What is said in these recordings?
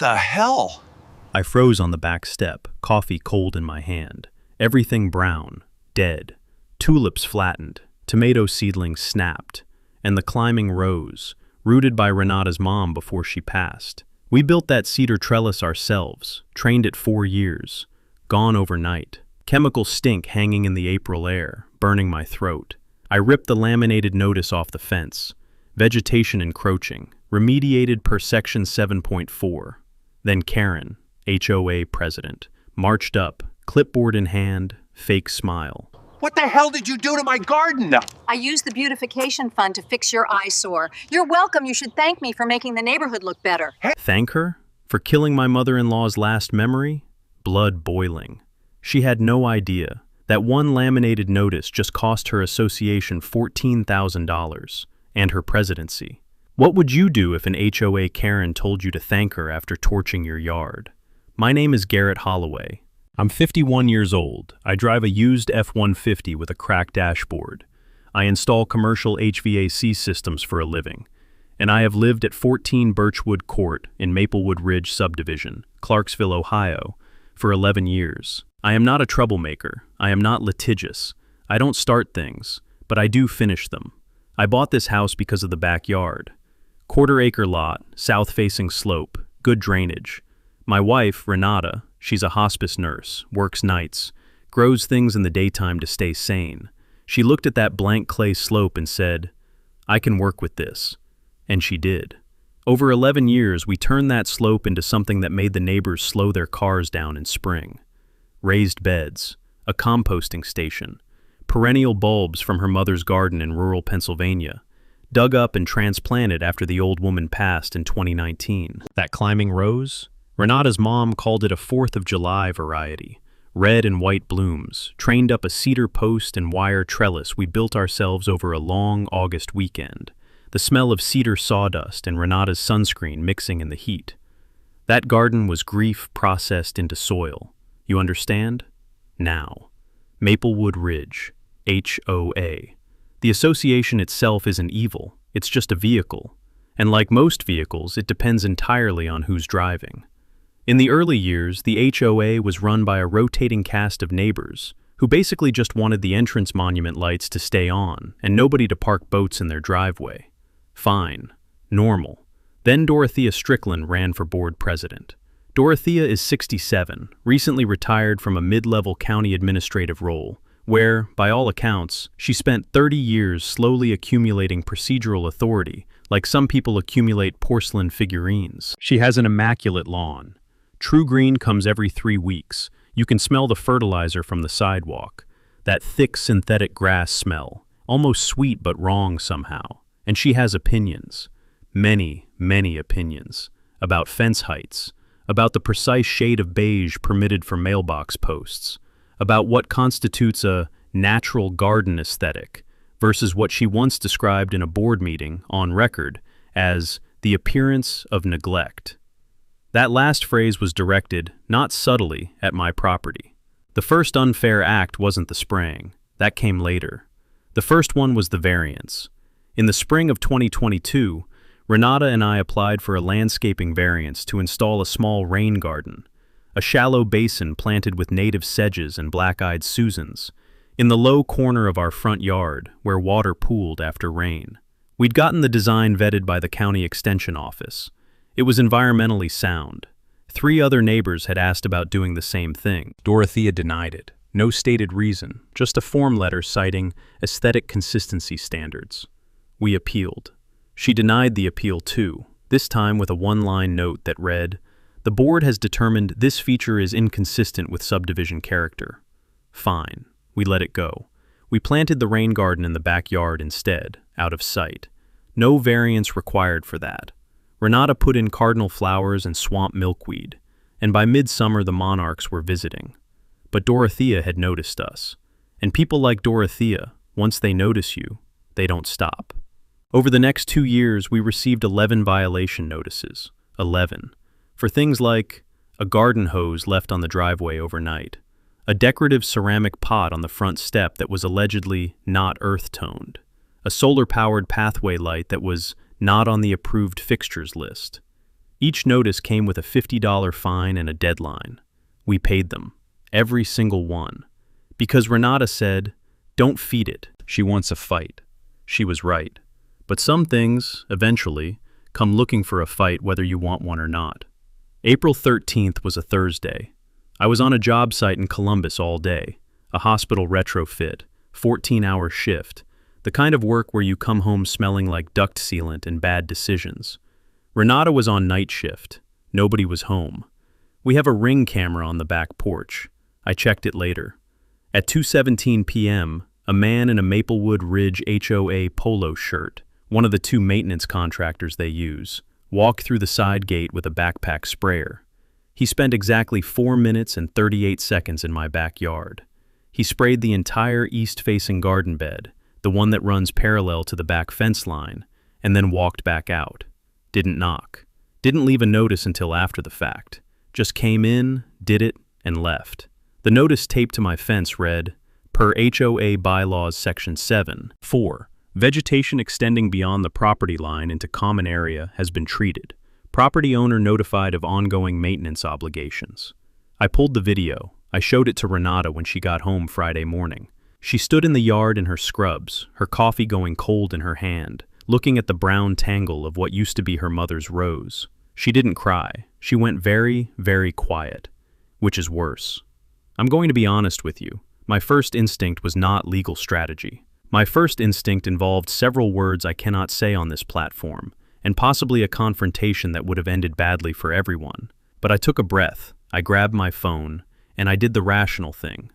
the hell? I froze on the back step, coffee cold in my hand. Everything brown, dead. Tulips flattened, tomato seedlings snapped, and the climbing rose, rooted by Renata's mom before she passed. We built that cedar trellis ourselves, trained it 4 years, gone overnight. Chemical stink hanging in the April air, burning my throat. I ripped the laminated notice off the fence. Vegetation encroaching, remediated per section 7.4. Then Karen, HOA president, marched up, clipboard in hand, fake smile. What the hell did you do to my garden? I used the beautification fund to fix your eyesore. You're welcome. You should thank me for making the neighborhood look better. Thank her? For killing my mother-in-law's last memory? Blood boiling. She had no idea. That one laminated notice just cost her association $14,000 and her presidency. What would you do if an HOA Karen told you to thank her after torching your yard? My name is Garrett Holloway. I'm 51 years old. I drive a used F-150 with a cracked dashboard. I install commercial HVAC systems for a living. And I have lived at 14 Birchwood Court in Maplewood Ridge subdivision, Clarksville, Ohio, for 11 years. I am not a troublemaker. I am not litigious. I don't start things, but I do finish them. I bought this house because of the backyard. Quarter-acre lot, south-facing slope, good drainage. My wife, Renata, she's a hospice nurse, works nights, grows things in the daytime to stay sane. She looked at that blank clay slope and said, "I can work with this." And she did. Over 11 years, we turned that slope into something that made the neighbors slow their cars down in spring. Raised beds, a composting station, perennial bulbs from her mother's garden in rural Pennsylvania, dug up and transplanted after the old woman passed in 2019. That climbing rose? Renata's mom called it a 4th of July variety. Red and white blooms, trained up a cedar post and wire trellis we built ourselves over a long August weekend. The smell of cedar sawdust and Renata's sunscreen mixing in the heat. That garden was grief processed into soil. You understand? Now. Maplewood Ridge, HOA. The association itself isn't evil, it's just a vehicle. And like most vehicles, it depends entirely on who's driving. In the early years, the HOA was run by a rotating cast of neighbors who basically just wanted the entrance monument lights to stay on and nobody to park boats in their driveway. Fine. Normal. Then Dorothea Strickland ran for board president. Dorothea is 67, recently retired from a mid-level county administrative role, where, by all accounts, she spent 30 years slowly accumulating procedural authority, like some people accumulate porcelain figurines. She has an immaculate lawn. True Green comes every 3 weeks. You can smell the fertilizer from the sidewalk. That thick synthetic grass smell, almost sweet but wrong somehow. And she has opinions. Many, many opinions. About fence heights. About the precise shade of beige permitted for mailbox posts. About what constitutes a natural garden aesthetic versus what she once described in a board meeting, on record, as the appearance of neglect. That last phrase was directed, not subtly, at my property. The first unfair act wasn't the spraying. That came later. The first one was the variance. In the spring of 2022, Renata and I applied for a landscaping variance to install a small rain garden, a shallow basin planted with native sedges and black-eyed Susans, in the low corner of our front yard where water pooled after rain. We'd gotten the design vetted by the county extension office. It was environmentally sound. 3 other neighbors had asked about doing the same thing. Dorothea denied it. No stated reason, just a form letter citing aesthetic consistency standards. We appealed. She denied the appeal too, this time with a one-line note that read, "The board has determined this feature is inconsistent with subdivision character." Fine. We let it go. We planted the rain garden in the backyard instead, out of sight. No variance required for that. Renata put in cardinal flowers and swamp milkweed, and by midsummer the monarchs were visiting. But Dorothea had noticed us. And people like Dorothea, once they notice you, they don't stop. Over the next 2 years, we received 11 violation notices. 11. For things like a garden hose left on the driveway overnight, a decorative ceramic pot on the front step that was allegedly not earth-toned, a solar-powered pathway light that was not on the approved fixtures list. Each notice came with a $50 fine and a deadline. We paid them, every single one. Because Renata said, "Don't feed it. She wants a fight." She was right. But some things, eventually, come looking for a fight whether you want one or not. April 13th was a Thursday. I was on a job site in Columbus all day, a hospital retrofit, 14-hour shift, the kind of work where you come home smelling like duct sealant and bad decisions. Renata was on night shift. Nobody was home. We have a Ring camera on the back porch. I checked it later. At 2:17 p.m., a man in a Maplewood Ridge HOA polo shirt, one of the two maintenance contractors they use, walked through the side gate with a backpack sprayer. He spent exactly 4 minutes and 38 seconds in my backyard. He sprayed the entire east-facing garden bed, the one that runs parallel to the back fence line, and then walked back out. Didn't knock. Didn't leave a notice until after the fact. Just came in, did it, and left. The notice taped to my fence read, "Per HOA Bylaws Section 7, 4, vegetation extending beyond the property line into common area has been treated. Property owner notified of ongoing maintenance obligations." I pulled the video. I showed it to Renata when she got home Friday morning. She stood in the yard in her scrubs, her coffee going cold in her hand, looking at the brown tangle of what used to be her mother's rose. She didn't cry. She went very, very quiet, which is worse. I'm going to be honest with you. My first instinct was not legal strategy. My first instinct involved several words I cannot say on this platform, and possibly a confrontation that would have ended badly for everyone. But I took a breath, I grabbed my phone, and I did the rational thing.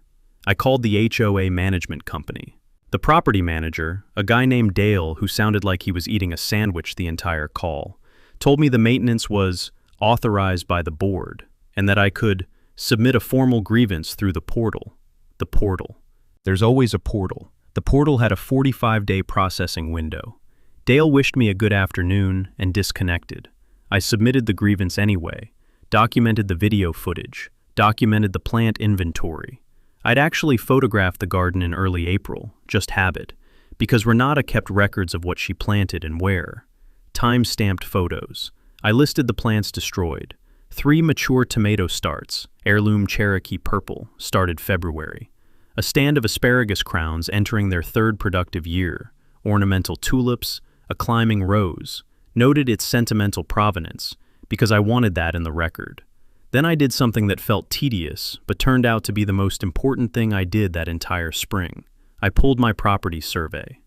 I called the HOA management company. The property manager, a guy named Dale who sounded like he was eating a sandwich the entire call, told me the maintenance was authorized by the board, and that I could submit a formal grievance through the portal. The portal. There's always a portal. The portal had a 45-day processing window. Dale wished me a good afternoon and disconnected. I submitted the grievance anyway, documented the video footage, documented the plant inventory. I'd actually photographed the garden in early April, just habit, because Renata kept records of what she planted and where. Time-stamped photos. I listed the plants destroyed. 3 mature tomato starts, heirloom Cherokee purple, started February. A stand of asparagus crowns entering their 3rd productive year, ornamental tulips, a climbing rose, noted its sentimental provenance, because I wanted that in the record. Then I did something that felt tedious, but turned out to be the most important thing I did that entire spring. I pulled my property survey.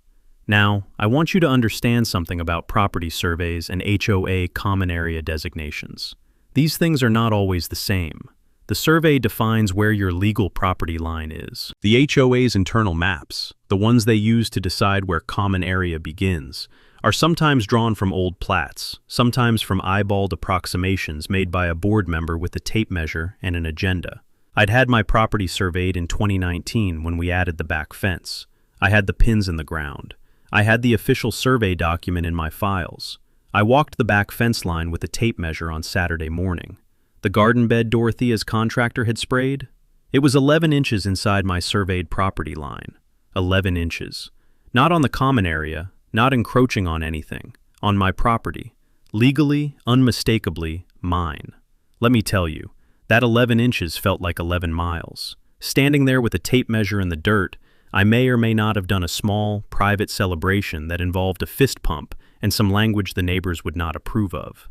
Now, I want you to understand something about property surveys and HOA common area designations. These things are not always the same. The survey defines where your legal property line is. The HOA's internal maps, the ones they use to decide where common area begins, are sometimes drawn from old plats, sometimes from eyeballed approximations made by a board member with a tape measure and an agenda. I'd had my property surveyed in 2019 when we added the back fence. I had the pins in the ground. I had the official survey document in my files. I walked the back fence line with a tape measure on Saturday morning. The garden bed Dorothea's contractor had sprayed? It was 11 inches inside my surveyed property line. 11 inches. Not on the common area, not encroaching on anything. On my property. Legally, unmistakably, mine. Let me tell you, that 11 inches felt like 11 miles. Standing there with a tape measure in the dirt, I may or may not have done a small, private celebration that involved a fist pump and some language the neighbors would not approve of.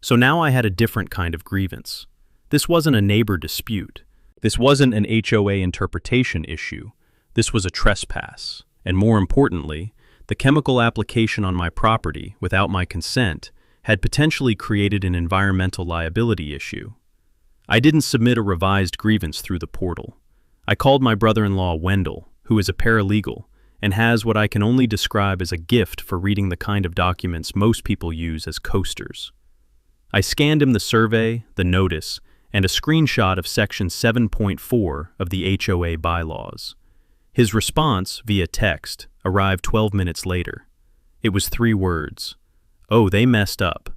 So now I had a different kind of grievance. This wasn't a neighbor dispute. This wasn't an HOA interpretation issue. This was a trespass. And more importantly, the chemical application on my property, without my consent, had potentially created an environmental liability issue. I didn't submit a revised grievance through the portal. I called my brother-in-law Wendell, who is a paralegal, and has what I can only describe as a gift for reading the kind of documents most people use as coasters. I scanned him the survey, the notice, and a screenshot of Section 7.4 of the HOA bylaws. His response, via text, arrived 12 minutes later. It was 3 words. "Oh, they messed up."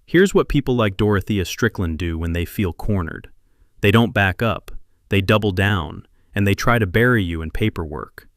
Here's what people like Dorothea Strickland do when they feel cornered. They don't back up, they double down, and they try to bury you in paperwork.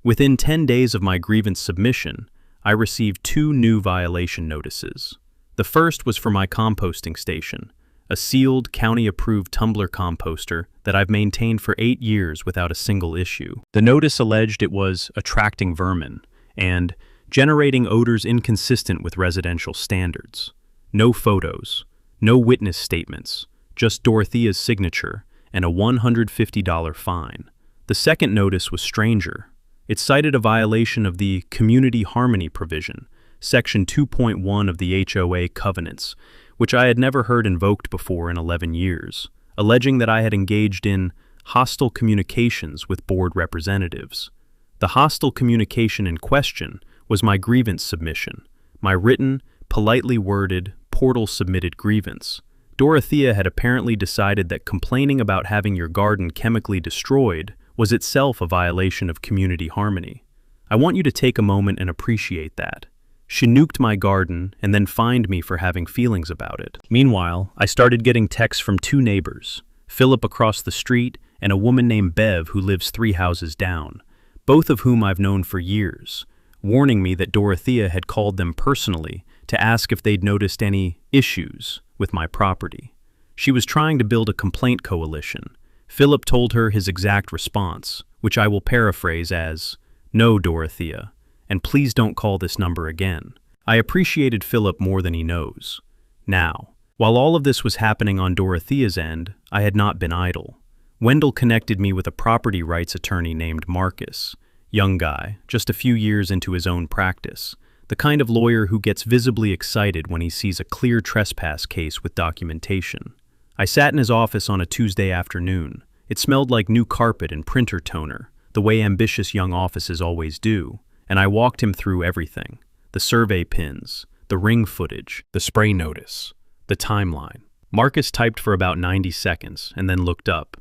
Within 10 days of my grievance submission, I received 2 new violation notices. The first was for my composting station, a sealed, county-approved tumbler composter that I've maintained for 8 years without a single issue. The notice alleged it was attracting vermin and generating odors inconsistent with residential standards. No photos, no witness statements, just Dorothea's signature and a $150 fine. The second notice was stranger. It cited a violation of the Community Harmony provision, Section 2.1 of the HOA covenants, which I had never heard invoked before in 11 years, alleging that I had engaged in hostile communications with board representatives. The hostile communication in question was my grievance submission, my written, politely worded, portal-submitted grievance. Dorothea had apparently decided that complaining about having your garden chemically destroyed was itself a violation of community harmony. I want you to take a moment and appreciate that. She nuked my garden and then fined me for having feelings about it. Meanwhile, I started getting texts from 2 neighbors, Philip across the street and a woman named Bev who lives 3 houses down, both of whom I've known for years, warning me that Dorothea had called them personally to ask if they'd noticed any issues with my property. She was trying to build a complaint coalition. Philip told her his exact response, which I will paraphrase as, "No, Dorothea, and please don't call this number again." I appreciated Philip more than he knows. Now, while all of this was happening on Dorothea's end, I had not been idle. Wendell connected me with a property rights attorney named Marcus, young guy, just a few years into his own practice, the kind of lawyer who gets visibly excited when he sees a clear trespass case with documentation. I sat in his office on a Tuesday afternoon. It smelled like new carpet and printer toner, the way ambitious young offices always do, and I walked him through everything: the survey pins, the ring footage, the spray notice, the timeline. Marcus typed for about 90 seconds and then looked up.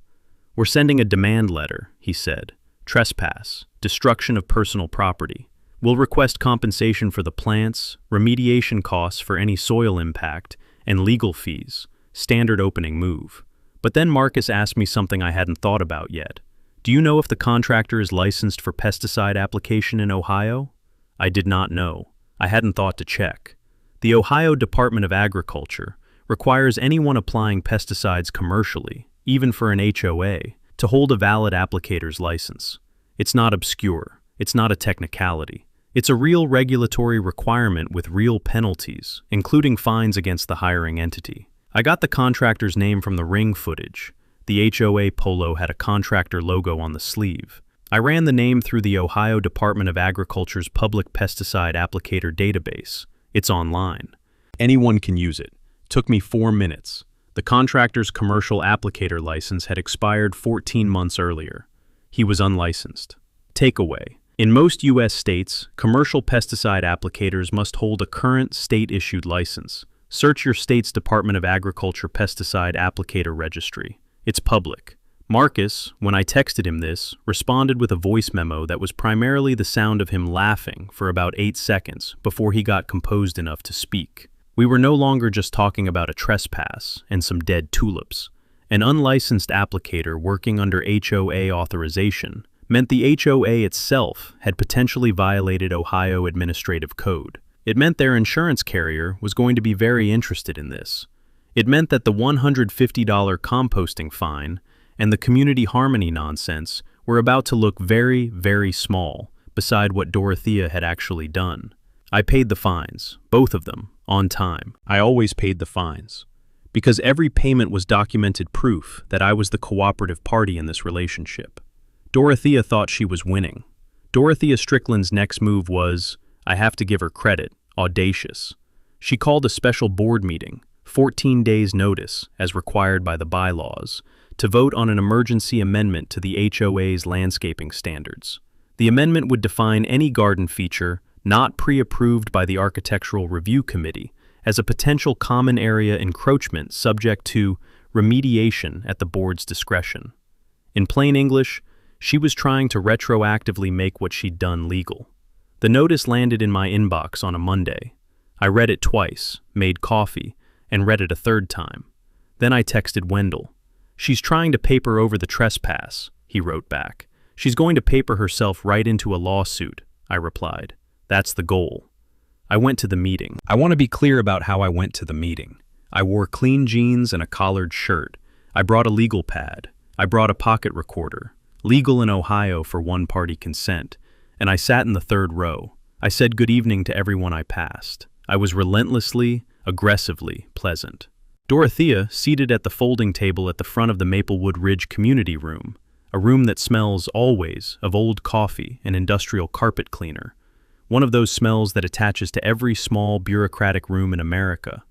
"We're sending a demand letter," he said. "Trespass, destruction of personal property. We'll request compensation for the plants, remediation costs for any soil impact, and legal fees. Standard opening move." But then Marcus asked me something I hadn't thought about yet. "Do you know if the contractor is licensed for pesticide application in Ohio?" I did not know. I hadn't thought to check. The Ohio Department of Agriculture requires anyone applying pesticides commercially, even for an HOA, to hold a valid applicator's license. It's not obscure. It's not a technicality. It's a real regulatory requirement with real penalties, including fines against the hiring entity. I got the contractor's name from the ring footage. The HOA polo had a contractor logo on the sleeve. I ran the name through the Ohio Department of Agriculture's public pesticide applicator database. It's online. Anyone can use it. Took me 4 minutes. The contractor's commercial applicator license had expired 14 months earlier. He was unlicensed. Takeaway: in most U.S. states, commercial pesticide applicators must hold a current state-issued license. Search your state's Department of Agriculture pesticide applicator registry. It's public. Marcus, when I texted him this, responded with a voice memo that was primarily the sound of him laughing for about 8 seconds before he got composed enough to speak. We were no longer just talking about a trespass and some dead tulips. An unlicensed applicator working under HOA authorization meant the HOA itself had potentially violated Ohio Administrative Code. It meant their insurance carrier was going to be very interested in this. It meant that the $150 composting fine and the community harmony nonsense were about to look very, very small beside what Dorothea had actually done. I paid the fines, both of them, on time. I always paid the fines, because every payment was documented proof that I was the cooperative party in this relationship. Dorothea thought she was winning. Dorothea Strickland's next move was, I have to give her credit, audacious. She called a special board meeting, 14 days notice, as required by the bylaws, to vote on an emergency amendment to the HOA's landscaping standards. The amendment would define any garden feature not pre-approved by the Architectural Review Committee as a potential common area encroachment subject to remediation at the board's discretion. In plain English, she was trying to retroactively make what she'd done legal. The notice landed in my inbox on a Monday. I read it twice, made coffee, and read it a third time. Then I texted Wendell. "She's trying to paper over the trespass," he wrote back. "She's going to paper herself right into a lawsuit," I replied. "That's the goal." I went to the meeting. I want to be clear about how I went to the meeting. I wore clean jeans and a collared shirt. I brought a legal pad. I brought a pocket recorder, legal in Ohio for one-party consent, and I sat in the third row. I said good evening to everyone I passed. I was relentlessly, aggressively pleasant. Dorothea, seated at the folding table at the front of the Maplewood Ridge community room, a room that smells always of old coffee and industrial carpet cleaner, one of those smells that attaches to every small bureaucratic room in America,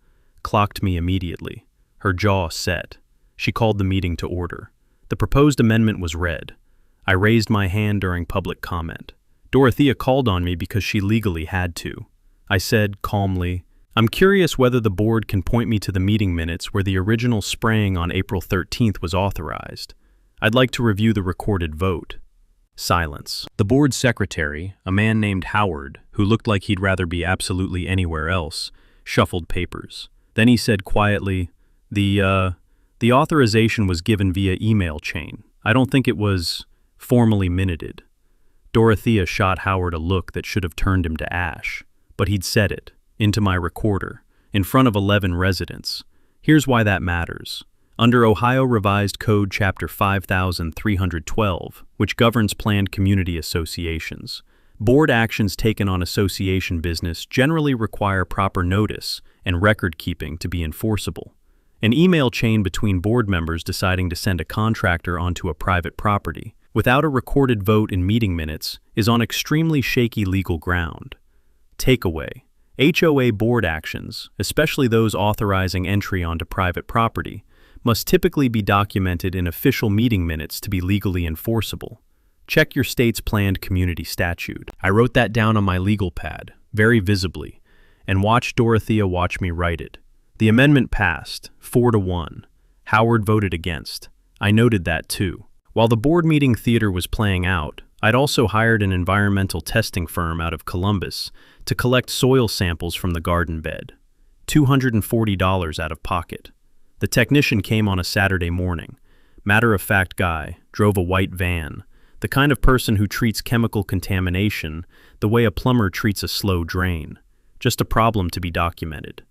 clocked me immediately. Her jaw set. She called the meeting to order. The proposed amendment was read. I raised my hand during public comment. Dorothea called on me because she legally had to. I said, calmly, I'm curious whether the board can point me to the meeting minutes where the original spraying on April 13th was authorized. I'd like to review the recorded vote. Silence. The board secretary, a man named Howard, who looked like he'd rather be absolutely anywhere else, shuffled papers. Then he said quietly, The authorization was given via email chain. I don't think it was formally minuted. Dorothea shot Howard a look that should have turned him to ash. But he'd said it, into my recorder, in front of 11 residents. Here's why that matters. Under Ohio Revised Code Chapter 5312, which governs planned community associations, board actions taken on association business generally require proper notice and record-keeping to be enforceable. An email chain between board members deciding to send a contractor onto a private property without a recorded vote in meeting minutes is on extremely shaky legal ground. Takeaway: HOA board actions, especially those authorizing entry onto private property, must typically be documented in official meeting minutes to be legally enforceable. Check your state's planned community statute. I wrote that down on my legal pad, very visibly, and watched Dorothea watch me write it. The amendment passed, 4-1. Howard voted against. I noted that too. While the board meeting theater was playing out, I'd also hired an environmental testing firm out of Columbus to collect soil samples from the garden bed. $240 out of pocket. The technician came on a Saturday morning. Matter-of-fact guy, drove a white van, the kind of person who treats chemical contamination the way a plumber treats a slow drain. Just a problem to be documented.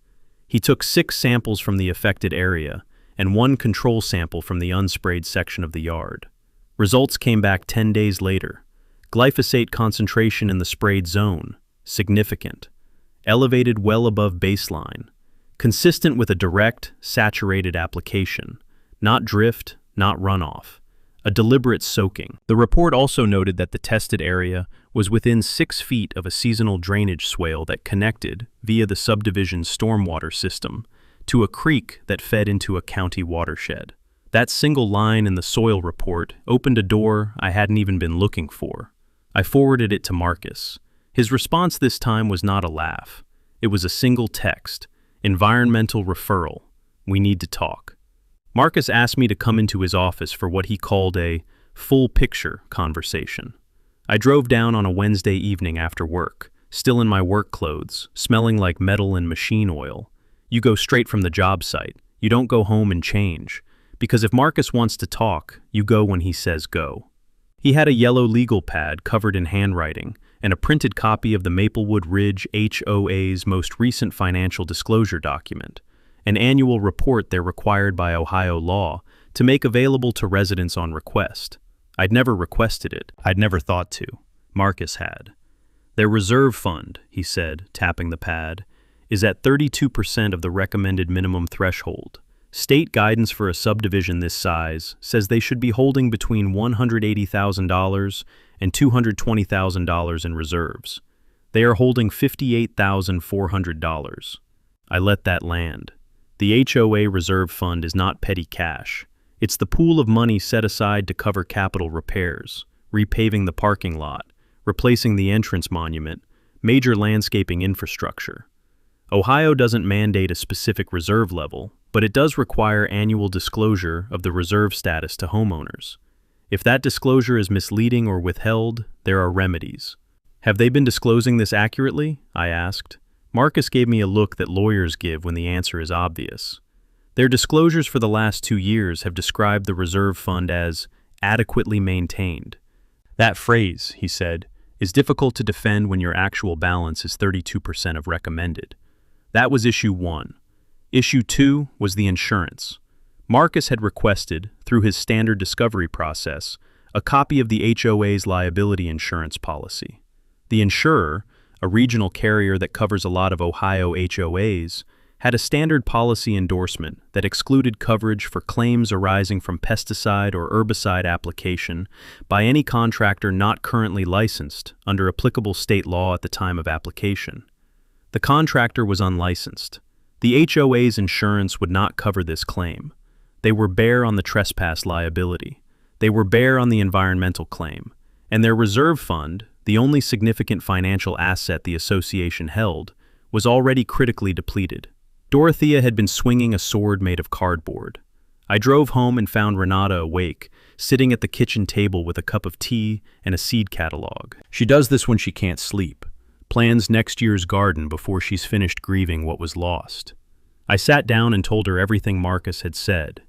He took 6 samples from the affected area and 1 control sample from the unsprayed section of the yard. Results came back 10 days later. Glyphosate concentration in the sprayed zone, significant. Elevated well above baseline. Consistent with a direct, saturated application. Not drift, not runoff. A deliberate soaking. The report also noted that the tested area was within 6 feet of a seasonal drainage swale that connected, via the subdivision's stormwater system, to a creek that fed into a county watershed. That single line in the soil report opened a door I hadn't even been looking for. I forwarded it to Marcus. His response this time was not a laugh. It was a single text. Environmental referral. We need to talk. Marcus asked me to come into his office for what he called a full picture conversation. I drove down on a Wednesday evening after work, still in my work clothes, smelling like metal and machine oil. You go straight from the job site. You don't go home and change. Because if Marcus wants to talk, you go when he says go. He had a yellow legal pad covered in handwriting and a printed copy of the Maplewood Ridge HOA's most recent financial disclosure document, an annual report they're required by Ohio law to make available to residents on request. I'd never requested it. I'd never thought to. Marcus had. Their reserve fund, he said, tapping the pad, is at 32% of the recommended minimum threshold. State guidance for a subdivision this size says they should be holding between $180,000 and $220,000 in reserves. They are holding $58,400. I let that land. The HOA reserve fund is not petty cash. It's the pool of money set aside to cover capital repairs, repaving the parking lot, replacing the entrance monument, major landscaping infrastructure. Ohio doesn't mandate a specific reserve level, but it does require annual disclosure of the reserve status to homeowners. If that disclosure is misleading or withheld, there are remedies. Have they been disclosing this accurately? I asked. Marcus gave me a look that lawyers give when the answer is obvious. Their disclosures for the last 2 years have described the reserve fund as adequately maintained. That phrase, he said, is difficult to defend when your actual balance is 32% of recommended. That was issue 1. Issue 2 was the insurance. Marcus had requested, through his standard discovery process, a copy of the HOA's liability insurance policy. The insurer, a regional carrier that covers a lot of Ohio HOAs, had a standard policy endorsement that excluded coverage for claims arising from pesticide or herbicide application by any contractor not currently licensed under applicable state law at the time of application. The contractor was unlicensed. The HOA's insurance would not cover this claim. They were bare on the trespass liability. They were bare on the environmental claim. And their reserve fund, the only significant financial asset the association held, was already critically depleted. Dorothea had been swinging a sword made of cardboard. I drove home and found Renata awake, sitting at the kitchen table with a cup of tea and a seed catalog. She does this when she can't sleep, plans next year's garden before she's finished grieving what was lost. I sat down and told her everything Marcus had said.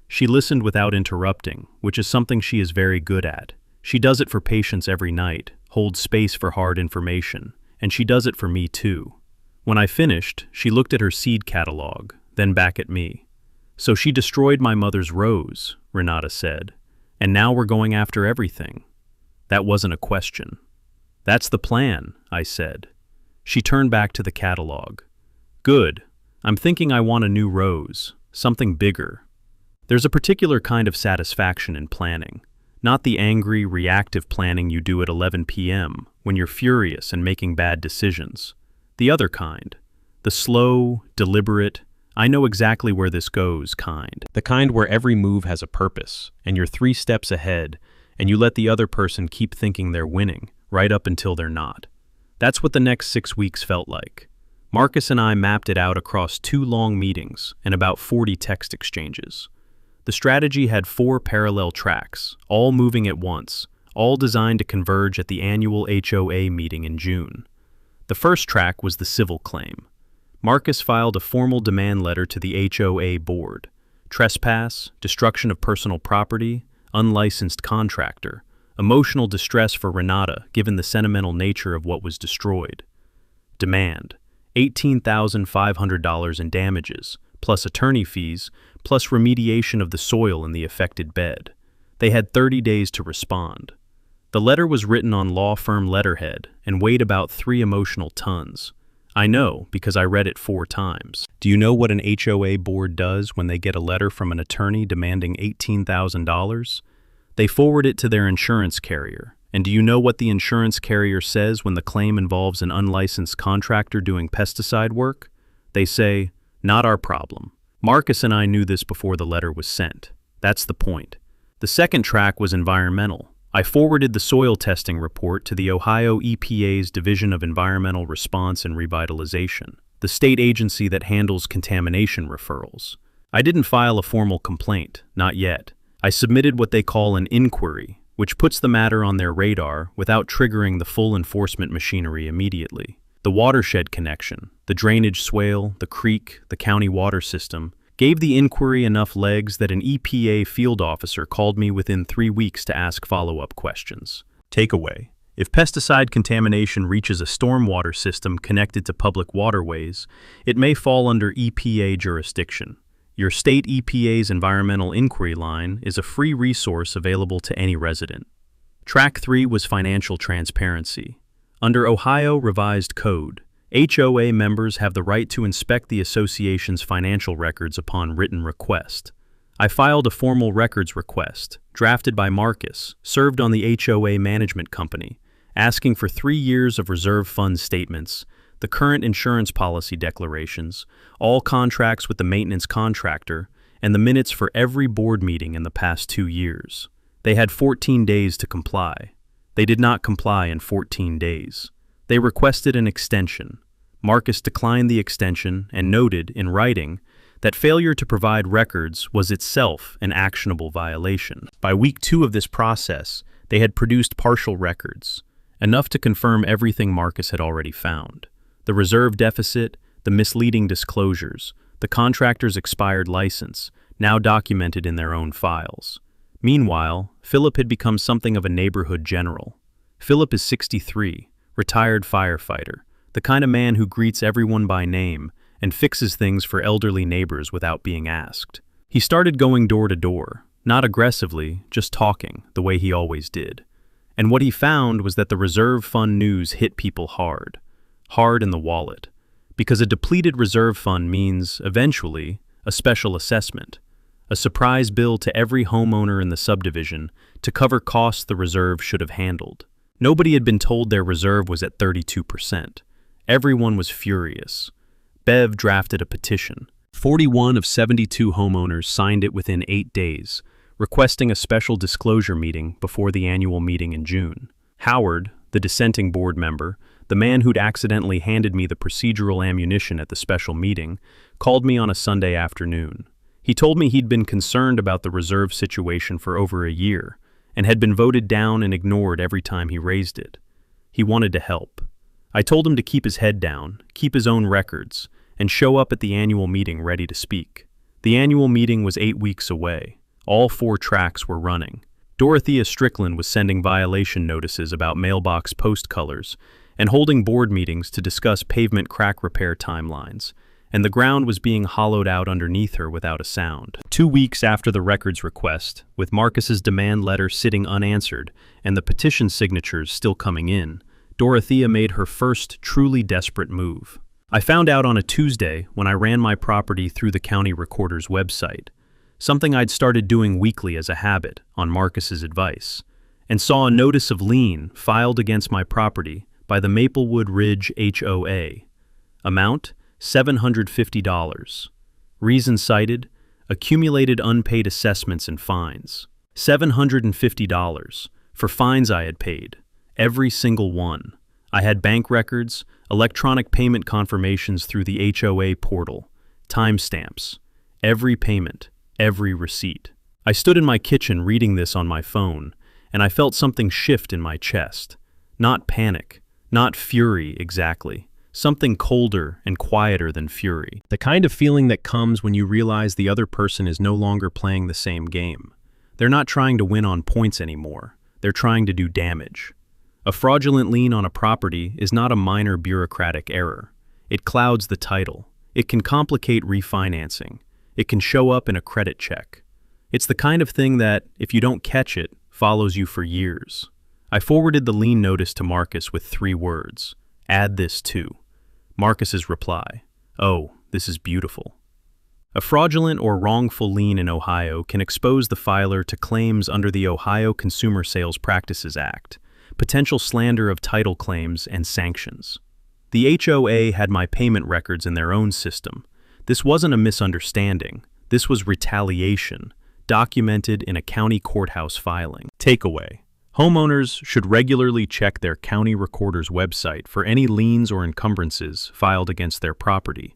She listened without interrupting, which is something she is very good at. She does it for patients every night, holds space for hard information, and she does it for me too. When I finished, she looked at her seed catalog, then back at me. "So she destroyed my mother's rose," Renata said, "and now we're going after everything." That wasn't a question. "That's the plan," I said. She turned back to the catalog. "Good. I'm thinking I want a new rose, something bigger." There's a particular kind of satisfaction in planning, not the angry, reactive planning you do at 11 p.m. when you're furious and making bad decisions. The other kind, the slow, deliberate, I know exactly where this goes kind. The kind where every move has a purpose, and you're 3 steps ahead, and you let the other person keep thinking they're winning, right up until they're not. That's what the next 6 weeks felt like. Marcus and I mapped it out across 2 long meetings and about 40 text exchanges. The strategy had 4 parallel tracks, all moving at once, all designed to converge at the annual HOA meeting in June. The first track was the civil claim. Marcus filed a formal demand letter to the HOA board. Trespass, destruction of personal property, unlicensed contractor, emotional distress for Renata given the sentimental nature of what was destroyed. Demand, $18,500 in damages, plus attorney fees, plus remediation of the soil in the affected bed. They had 30 days to respond. The letter was written on law firm letterhead and weighed about 3 emotional tons. I know because I read it 4 times. Do you know what an HOA board does when they get a letter from an attorney demanding $18,000? They forward it to their insurance carrier. And do you know what the insurance carrier says when the claim involves an unlicensed contractor doing pesticide work? They say, "Not our problem." Marcus and I knew this before the letter was sent. That's the point. The second track was environmental. I forwarded the soil testing report to the Ohio EPA's Division of Environmental Response and Revitalization, the state agency that handles contamination referrals. I didn't file a formal complaint, not yet. I submitted what they call an inquiry, which puts the matter on their radar without triggering the full enforcement machinery immediately. The watershed connection, the drainage swale, the creek, the county water system, gave the inquiry enough legs that an EPA field officer called me within 3 weeks to ask follow-up questions. Takeaway: if pesticide contamination reaches a stormwater system connected to public waterways, it may fall under EPA jurisdiction. Your state EPA's environmental inquiry line is a free resource available to any resident. Track 3 was financial transparency. Under Ohio Revised Code, HOA members have the right to inspect the association's financial records upon written request. I filed a formal records request, drafted by Marcus, served on the HOA management company, asking for 3 years of reserve fund statements, the current insurance policy declarations, all contracts with the maintenance contractor, and the minutes for every board meeting in the past 2 years. They had 14 days to comply. They did not comply in 14 days. They requested an extension. Marcus declined the extension and noted, in writing, that failure to provide records was itself an actionable violation. By week 2 of this process, they had produced partial records, enough to confirm everything Marcus had already found. The reserve deficit, the misleading disclosures, the contractor's expired license, now documented in their own files. Meanwhile, Philip had become something of a neighborhood general. Philip is 63, retired firefighter, the kind of man who greets everyone by name and fixes things for elderly neighbors without being asked. He started going door to door, not aggressively, just talking, the way he always did. And what he found was that the reserve fund news hit people hard in the wallet. Because a depleted reserve fund means, eventually, a special assessment, a surprise bill to every homeowner in the subdivision to cover costs the reserve should have handled. Nobody had been told their reserve was at 32%. Everyone was furious. Bev drafted a petition. 41 of 72 homeowners signed it within 8 days, requesting a special disclosure meeting before the annual meeting in June. Howard, the dissenting board member, the man who'd accidentally handed me the procedural ammunition at the special meeting, called me on a Sunday afternoon. He told me he'd been concerned about the reserve situation for over a year and had been voted down and ignored every time he raised it. He wanted to help. I told him to keep his head down, keep his own records, and show up at the annual meeting ready to speak. The annual meeting was 8 weeks away. All 4 tracks were running. Dorothea Strickland was sending violation notices about mailbox post colors and holding board meetings to discuss pavement crack repair timelines, and the ground was being hollowed out underneath her without a sound. 2 weeks after the records request, with Marcus's demand letter sitting unanswered and the petition signatures still coming in, Dorothea made her first truly desperate move. I found out on a Tuesday when I ran my property through the county recorder's website, something I'd started doing weekly as a habit on Marcus's advice, and saw a notice of lien filed against my property by the Maplewood Ridge HOA. Amount, $750. Reason cited, accumulated unpaid assessments and fines. $750 for fines I had paid, every single one. I had bank records, electronic payment confirmations through the HOA portal, timestamps, every payment, every receipt. I stood in my kitchen reading this on my phone, and I felt something shift in my chest. Not panic, not fury exactly. Something colder and quieter than fury. The kind of feeling that comes when you realize the other person is no longer playing the same game. They're not trying to win on points anymore. They're trying to do damage. A fraudulent lien on a property is not a minor bureaucratic error. It clouds the title. It can complicate refinancing. It can show up in a credit check. It's the kind of thing that, if you don't catch it, follows you for years. I forwarded the lien notice to Marcus with 3 words. Add this too. Marcus's reply, "Oh, this is beautiful." A fraudulent or wrongful lien in Ohio can expose the filer to claims under the Ohio Consumer Sales Practices Act, potential slander of title claims, and sanctions. The HOA had my payment records in their own system. This wasn't a misunderstanding. This was retaliation, documented in a county courthouse filing. Takeaway. Homeowners should regularly check their county recorder's website for any liens or encumbrances filed against their property.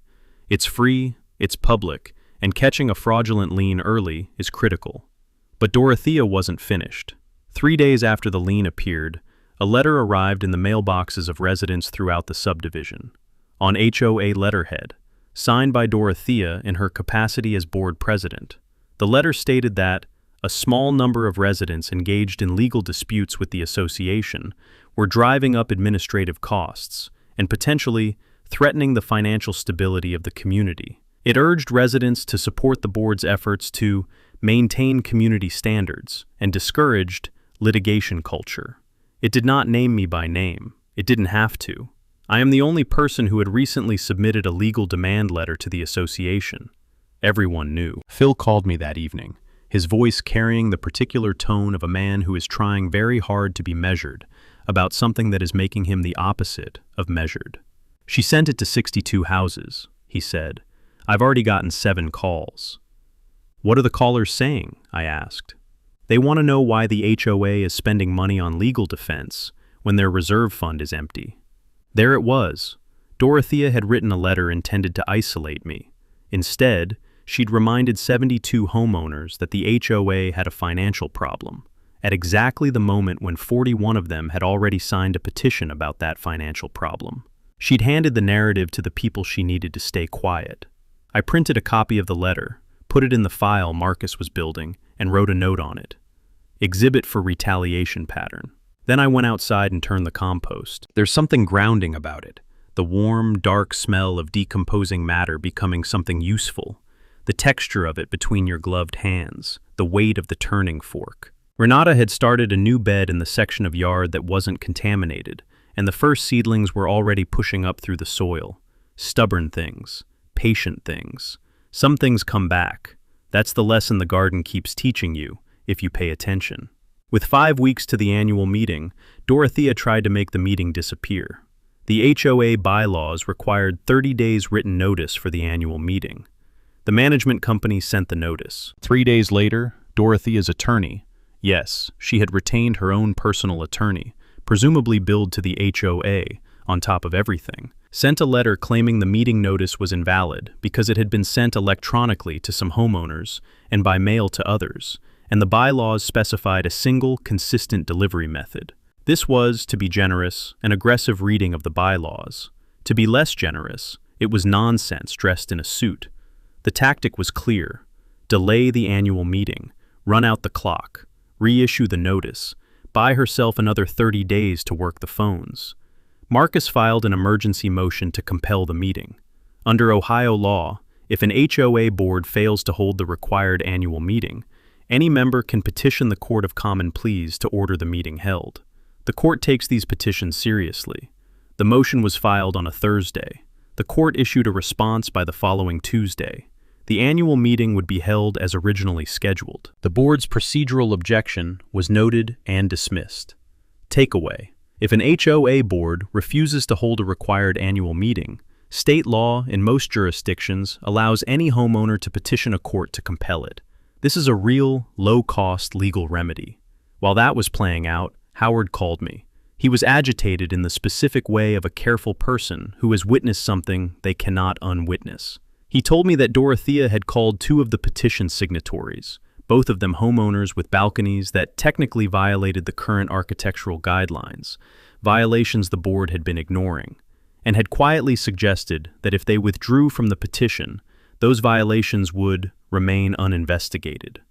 It's free, it's public, and catching a fraudulent lien early is critical. But Dorothea wasn't finished. 3 days after the lien appeared, a letter arrived in the mailboxes of residents throughout the subdivision, on HOA letterhead, signed by Dorothea in her capacity as board president. The letter stated that a small number of residents engaged in legal disputes with the association were driving up administrative costs and potentially threatening the financial stability of the community. It urged residents to support the board's efforts to maintain community standards and discouraged litigation culture. It did not name me by name. It didn't have to. I am the only person who had recently submitted a legal demand letter to the association. Everyone knew. Phil called me that evening, his voice carrying the particular tone of a man who is trying very hard to be measured about something that is making him the opposite of measured. "She sent it to 62 houses," he said. "I've already gotten 7 calls." "What are the callers saying?" I asked. "They want to know why the HOA is spending money on legal defense when their reserve fund is empty." There it was. Dorothea had written a letter intended to isolate me. Instead, she'd reminded 72 homeowners that the HOA had a financial problem, at exactly the moment when 41 of them had already signed a petition about that financial problem. She'd handed the narrative to the people she needed to stay quiet. I printed a copy of the letter, put it in the file Marcus was building, and wrote a note on it. Exhibit for retaliation pattern. Then I went outside and turned the compost. There's something grounding about it. The warm, dark smell of decomposing matter becoming something useful. The texture of it between your gloved hands. The weight of the turning fork. Renata had started a new bed in the section of yard that wasn't contaminated, and the first seedlings were already pushing up through the soil. Stubborn things. Patient things. Some things come back. That's the lesson the garden keeps teaching you, if you pay attention. With 5 weeks to the annual meeting, Dorothea tried to make the meeting disappear. The HOA bylaws required 30 days written notice for the annual meeting. The management company sent the notice. 3 days later, Dorothea's attorney, yes, she had retained her own personal attorney, presumably billed to the HOA, on top of everything, sent a letter claiming the meeting notice was invalid because it had been sent electronically to some homeowners and by mail to others, and the bylaws specified a single, consistent delivery method. This was, to be generous, an aggressive reading of the bylaws. To be less generous, it was nonsense dressed in a suit. The tactic was clear. Delay the annual meeting, run out the clock, reissue the notice, buy herself another 30 days to work the phones. Marcus filed an emergency motion to compel the meeting. Under Ohio law, if an HOA board fails to hold the required annual meeting, any member can petition the Court of Common Pleas to order the meeting held. The court takes these petitions seriously. The motion was filed on a Thursday. The court issued a response by the following Tuesday. The annual meeting would be held as originally scheduled. The board's procedural objection was noted and dismissed. Takeaway: if an HOA board refuses to hold a required annual meeting, state law in most jurisdictions allows any homeowner to petition a court to compel it. This is a real, low-cost legal remedy. While that was playing out, Howard called me. He was agitated in the specific way of a careful person who has witnessed something they cannot unwitness. He told me that Dorothea had called 2 of the petition signatories, both of them homeowners with balconies that technically violated the current architectural guidelines, violations the board had been ignoring, and had quietly suggested that if they withdrew from the petition, those violations would remain uninvestigated.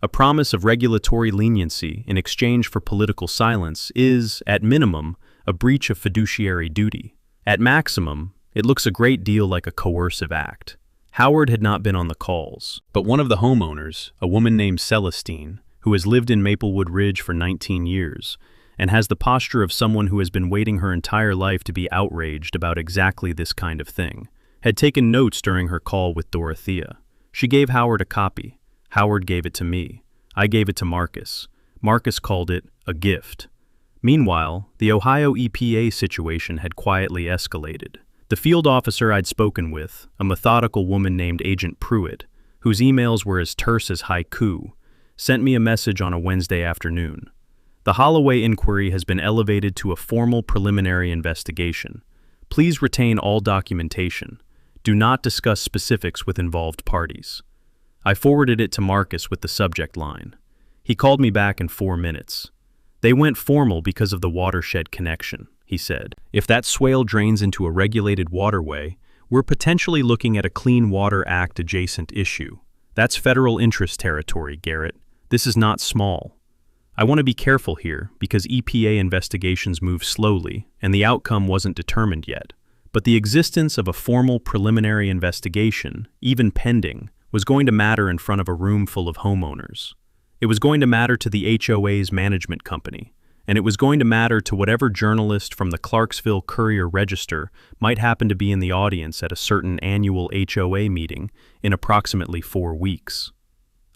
A promise of regulatory leniency in exchange for political silence is, at minimum, a breach of fiduciary duty. At maximum, it looks a great deal like a coercive act. Howard had not been on the calls, but one of the homeowners, a woman named Celestine, who has lived in Maplewood Ridge for 19 years, and has the posture of someone who has been waiting her entire life to be outraged about exactly this kind of thing, had taken notes during her call with Dorothea. She gave Howard a copy. Howard gave it to me. I gave it to Marcus. Marcus called it a gift. Meanwhile, the Ohio EPA situation had quietly escalated. The field officer I'd spoken with, a methodical woman named Agent Pruitt, whose emails were as terse as haiku, sent me a message on a Wednesday afternoon. The Holloway inquiry has been elevated to a formal preliminary investigation. Please retain all documentation. Do not discuss specifics with involved parties. I forwarded it to Marcus with the subject line. He called me back in 4 minutes. They went formal because of the watershed connection, he said. If that swale drains into a regulated waterway, we're potentially looking at a Clean Water Act adjacent issue. That's federal interest territory, Garrett. This is not small. I want to be careful here because EPA investigations move slowly and the outcome wasn't determined yet. But the existence of a formal preliminary investigation, even pending, was going to matter in front of a room full of homeowners. It was going to matter to the HOA's management company, and it was going to matter to whatever journalist from the Clarksville Courier-Register might happen to be in the audience at a certain annual HOA meeting in approximately 4 weeks.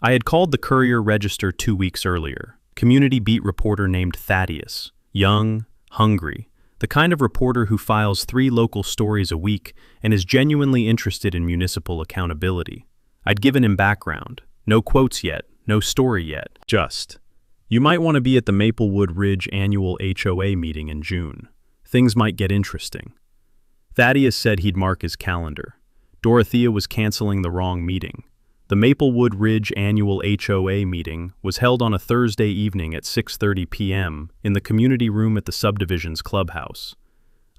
I had called the Courier-Register 2 weeks earlier. Community beat reporter named Thaddeus, young, hungry, the kind of reporter who files 3 local stories a week and is genuinely interested in municipal accountability. I'd given him background. No quotes yet, no story yet. Just, you might want to be at the Maplewood Ridge annual HOA meeting in June. Things might get interesting. Thaddeus said he'd mark his calendar. Dorothea was canceling the wrong meeting. The Maplewood Ridge annual HOA meeting was held on a Thursday evening at 6:30 p.m. in the community room at the subdivision's clubhouse.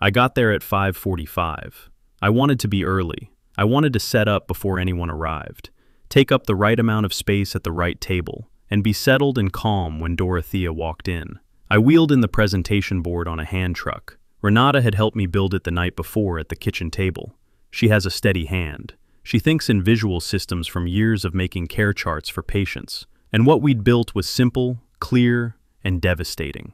I got there at 5:45. I wanted to be early. I wanted to set up before anyone arrived, take up the right amount of space at the right table, and be settled and calm when Dorothea walked in. I wheeled in the presentation board on a hand truck. Renata had helped me build it the night before at the kitchen table. She has a steady hand. She thinks in visual systems from years of making care charts for patients. And what we'd built was simple, clear, and devastating.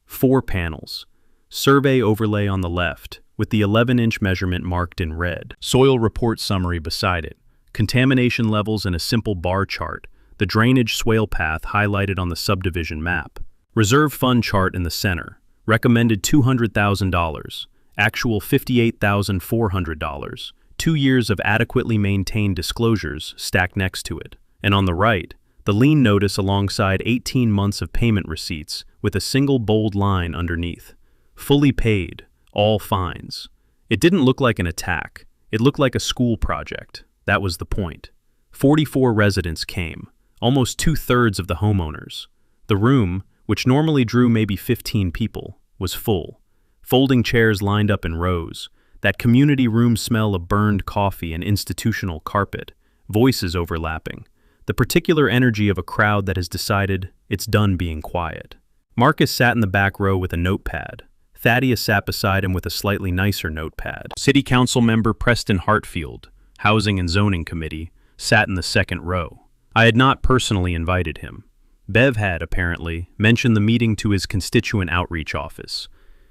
4 panels. Survey overlay on the left, with the 11-inch measurement marked in red. Soil report summary beside it. Contamination levels in a simple bar chart. The drainage swale path highlighted on the subdivision map. Reserve fund chart in the center. Recommended $200,000. Actual $58,400. 2 years of adequately maintained disclosures stacked next to it. And on the right, the lien notice alongside 18 months of payment receipts with a single bold line underneath. Fully paid, all fines. It didn't look like an attack. It looked like a school project. That was the point. 44 residents came, almost 2/3 of the homeowners. The room, which normally drew maybe 15 people, was full. Folding chairs lined up in rows. That community room smell of burned coffee and institutional carpet. Voices overlapping. The particular energy of a crowd that has decided it's done being quiet. Marcus sat in the back row with a notepad. Thaddeus sat beside him with a slightly nicer notepad. City Council member Preston Hartfield, Housing and Zoning Committee, sat in the second row. I had not personally invited him. Bev had, apparently, mentioned the meeting to his constituent outreach office.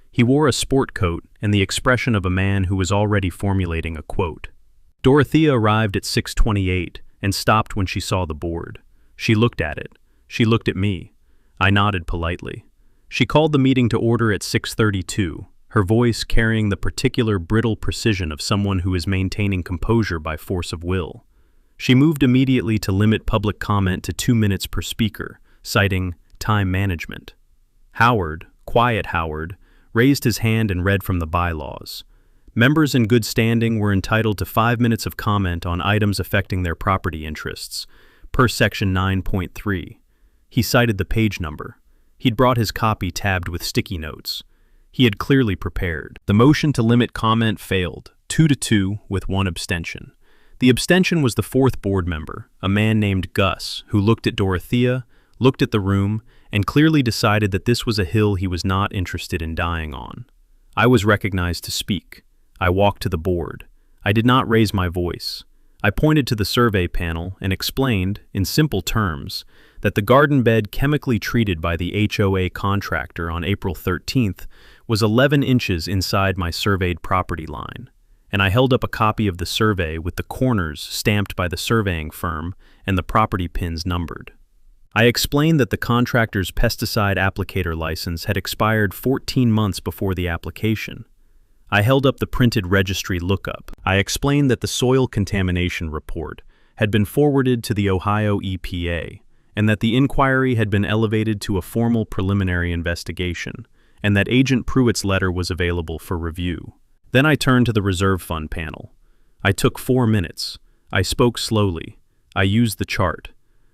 He wore a sport coat and the expression of a man who was already formulating a quote. Dorothea arrived at 6:28 and stopped when she saw the board. She looked at it. She looked at me. I nodded politely. She called the meeting to order at 6:32, her voice carrying the particular brittle precision of someone who is maintaining composure by force of will. She moved immediately to limit public comment to 2 minutes per speaker, citing time management. Howard, quiet Howard, raised his hand and read from the bylaws. Members in good standing were entitled to 5 minutes of comment on items affecting their property interests, per section 9.3. He cited the page number. He'd brought his copy tabbed with sticky notes. He had clearly prepared. The motion to limit comment failed, 2-2 with 1 abstention. The abstention was the 4th board member, a man named Gus, who looked at Dorothea, looked at the room, and clearly decided that this was a hill he was not interested in dying on. I was recognized to speak. I walked to the board. I did not raise my voice. I pointed to the survey panel and explained, in simple terms, that the garden bed chemically treated by the HOA contractor on April 13th was 11 inches inside my surveyed property line, and I held up a copy of the survey with the corners stamped by the surveying firm and the property pins numbered. I explained that the contractor's pesticide applicator license had expired 14 months before the application. I held up the printed registry lookup. I explained that the soil contamination report had been forwarded to the Ohio EPA, and that the inquiry had been elevated to a formal preliminary investigation, and that Agent Pruitt's letter was available for review. Then I turned to the reserve fund panel. I took 4 minutes. I spoke slowly. I used the chart.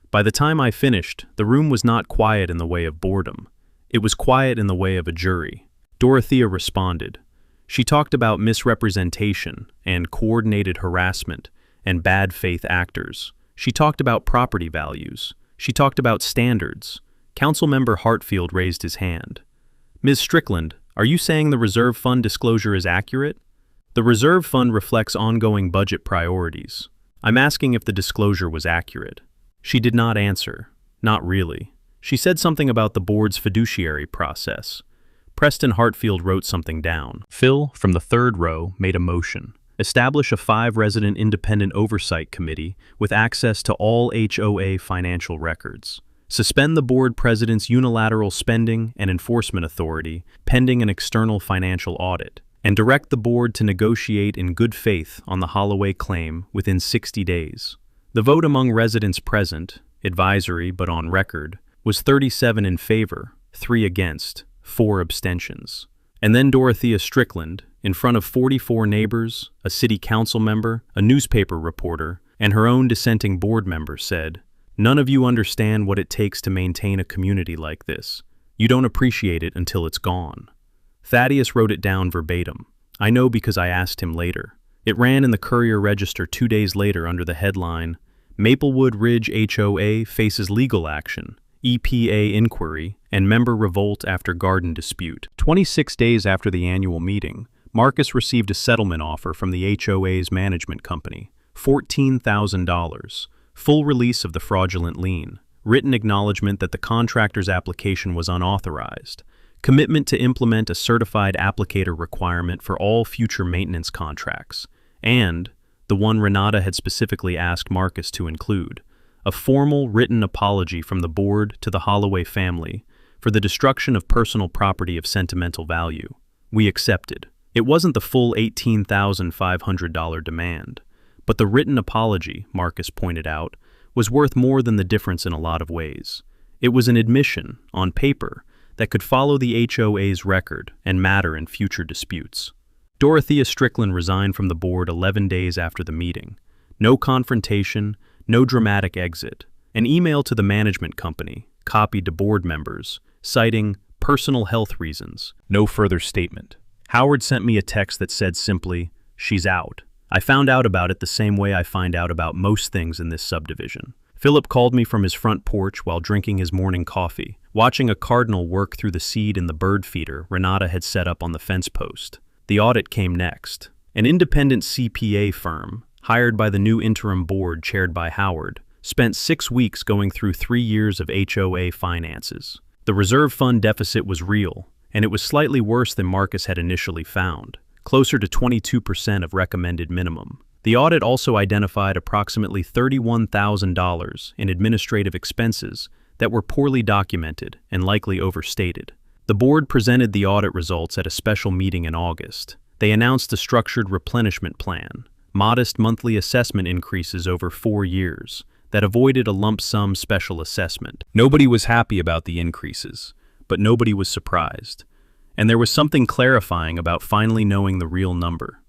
By the time I finished, the room was not quiet in the way of boredom. It was quiet in the way of a jury. Dorothea responded. She talked about misrepresentation and coordinated harassment and bad faith actors. She talked about property values. She talked about standards. Councilmember Hartfield raised his hand. Ms. Strickland, are you saying the reserve fund disclosure is accurate? The reserve fund reflects ongoing budget priorities. I'm asking if the disclosure was accurate. She did not answer. Not really. She said something about the board's fiduciary process. Preston Hartfield wrote something down. Phil, from the 3rd row, made a motion. Establish a 5-resident independent oversight committee with access to all HOA financial records. Suspend the board president's unilateral spending and enforcement authority pending an external financial audit, and direct the board to negotiate in good faith on the Holloway claim within 60 days. The vote among residents present, advisory but on record, was 37 in favor, 3 against, 4 abstentions. And then Dorothea Strickland, in front of 44 neighbors, a city council member, a newspaper reporter, and her own dissenting board member said, "None of you understand what it takes to maintain a community like this. You don't appreciate it until it's gone." Thaddeus wrote it down verbatim. I know because I asked him later. It ran in the Courier Register 2 days later under the headline, "Maplewood Ridge HOA faces legal action. EPA inquiry, and member revolt after garden dispute. 26 days after the annual meeting, Marcus received a settlement offer from the HOA's management company, $14,000, full release of the fraudulent lien, written acknowledgement that the contractor's application was unauthorized, commitment to implement a certified applicator requirement for all future maintenance contracts, and, the one Renata had specifically asked Marcus to include, a formal written apology from the board to the Holloway family for the destruction of personal property of sentimental value. We accepted. It wasn't the full $18,500 demand, but the written apology, Marcus pointed out, was worth more than the difference in a lot of ways. It was an admission, on paper, that could follow the HOA's record and matter in future disputes. Dorothea Strickland resigned from the board 11 days after the meeting. No confrontation, no dramatic exit. An email to the management company, copied to board members, citing personal health reasons. No further statement. Howard sent me a text that said simply, "She's out." I found out about it the same way I find out about most things in this subdivision. Philip called me from his front porch while drinking his morning coffee, watching a cardinal work through the seed in the bird feeder Renata had set up on the fence post. The audit came next. An independent CPA firm, hired by the new interim board chaired by Howard, spent 6 weeks going through 3 years of HOA finances. The reserve fund deficit was real, and it was slightly worse than Marcus had initially found, closer to 22% of recommended minimum. The audit also identified approximately $31,000 in administrative expenses that were poorly documented and likely overstated. The board presented the audit results at a special meeting in August. They announced a structured replenishment plan, modest monthly assessment increases over 4 years, that avoided a lump sum special assessment. Nobody was happy about the increases, but nobody was surprised. And there was something clarifying about finally knowing the real number.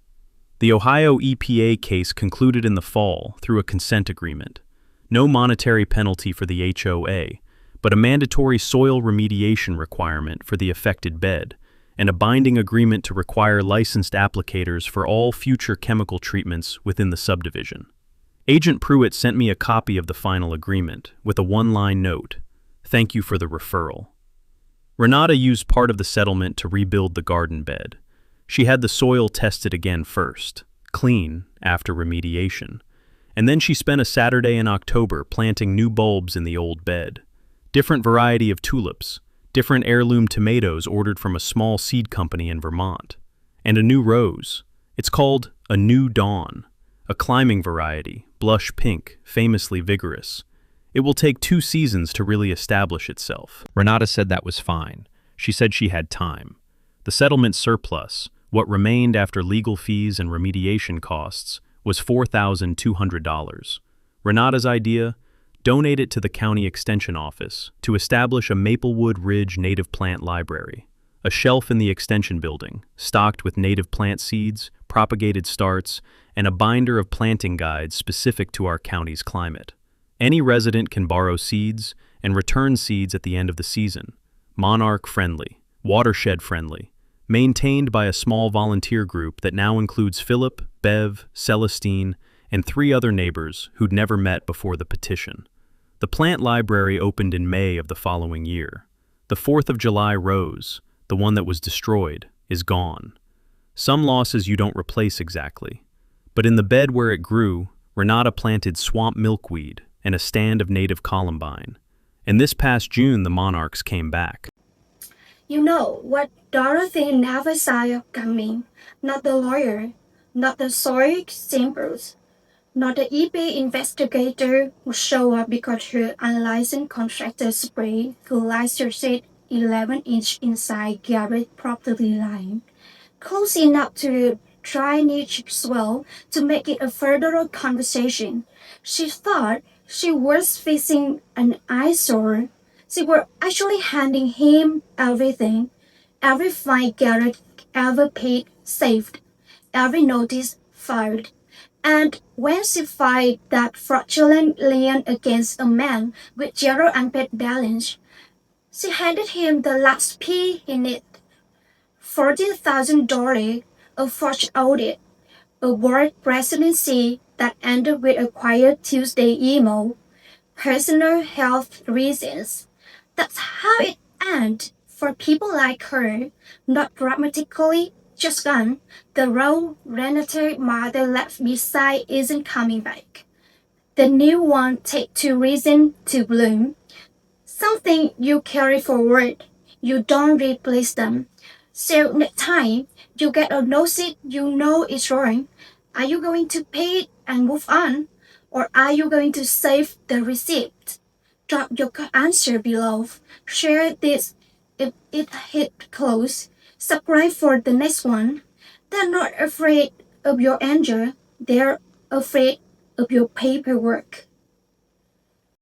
The Ohio EPA case concluded in the fall through a consent agreement. No monetary penalty for the HOA, but a mandatory soil remediation requirement for the affected bed, and a binding agreement to require licensed applicators for all future chemical treatments within the subdivision. Agent Pruitt sent me a copy of the final agreement with a one-line note, "Thank you for the referral." Renata used part of the settlement to rebuild the garden bed. She had the soil tested again first, clean after remediation, and then she spent a Saturday in October planting new bulbs in the old bed. Different variety of tulips, different heirloom tomatoes ordered from a small seed company in Vermont, and a new rose. It's called a New Dawn, a climbing variety, blush pink, famously vigorous. It will take 2 seasons to really establish itself. Renata said that was fine. She said she had time. The settlement surplus, what remained after legal fees and remediation costs, was $4,200. Renata's idea? Donate it to the county extension office to establish a Maplewood Ridge native plant library, a shelf in the extension building, stocked with native plant seeds, propagated starts, and a binder of planting guides specific to our county's climate. Any resident can borrow seeds and return seeds at the end of the season. Monarch-friendly, watershed-friendly, maintained by a small volunteer group that now includes Philip, Bev, Celestine, and 3 other neighbors who'd never met before the petition. The plant library opened in May of the following year. The 4th of July rose, the one that was destroyed, is gone. Some losses you don't replace exactly. But in the bed where it grew, Renata planted swamp milkweed and a stand of native columbine. And this past June, the monarchs came back. You know what Dorothy never saw coming. Not the lawyer, not the soil samples, not the EPA investigator who showed up because her unlicensed contractor sprayed glyphosate 11-inch inside Garrett property line, close enough to drainage swell to make it a further conversation. She thought she was facing an eyesore. They were actually handing him everything. Every fine Garrett ever paid saved. Every notice filed. And when she filed that fraudulent lien against a man with zero unpaid balance, she handed him the last P he needed. $40,000, a forged audit, a board presidency that ended with a quiet Tuesday email, personal health reasons, That's how it ends. For people like her, not dramatically, just gone. The role Renata mother left beside isn't coming back. The new one take 2 reasons to bloom. Something you carry forward. You don't replace them. So next time you get a notice you know is wrong, are you going to pay it and move on? Or are you going to save the receipt? Drop your answer below. Share this if it hit close. Subscribe for the next one. They're not afraid of your anger. They're afraid of your paperwork.